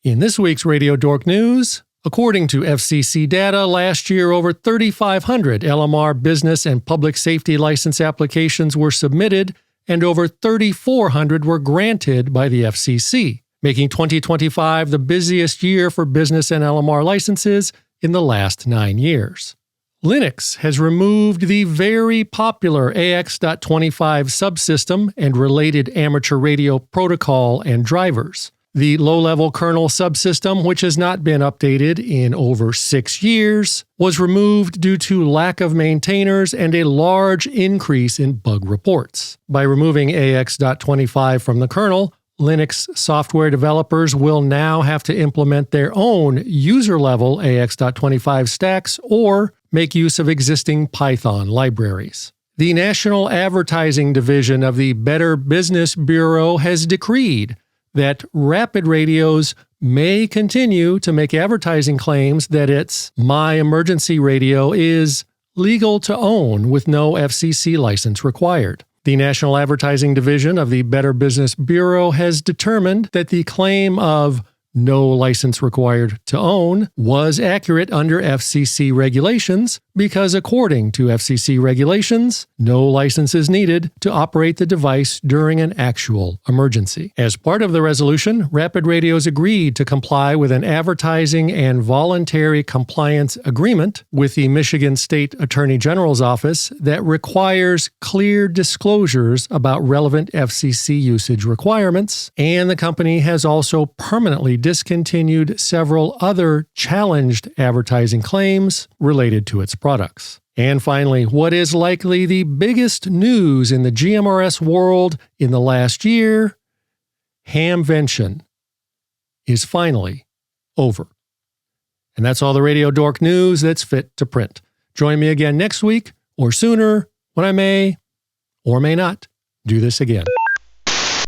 In this week's Radio Dork News, according to FCC data, last year over 3,500 LMR business and public safety license applications were submitted and over 3,400 were granted by the FCC, making 2025 the busiest year for business and LMR licenses in the last 9 years. Linux has removed the very popular AX.25 subsystem and related amateur radio protocol and drivers. The low-level kernel subsystem, which has not been updated in over 6 years, was removed due to lack of maintainers and a large increase in bug reports. By removing AX.25 from the kernel, Linux software developers will now have to implement their own user-level AX.25 stacks or make use of existing Python libraries. The National Advertising Division of the Better Business Bureau has decreed that Rapid Radios may continue to make advertising claims that its My Emergency Radio is legal to own with no FCC license required. The National Advertising Division of the Better Business Bureau has determined that the claim of no license required to own was accurate under FCC regulations because, according to FCC regulations, no license is needed to operate the device during an actual emergency. As part of the resolution, Rapid Radios agreed to comply with an advertising and voluntary compliance agreement with the Michigan State Attorney General's office that requires clear disclosures about relevant FCC usage requirements, and the company has also permanently discontinued several other challenged advertising claims related to its products. And finally, what is likely the biggest news in the GMRS world in the last year, Hamvention is finally over. And that's all the Radio Dork news that's fit to print. Join me again next week or sooner when I may or may not do this again.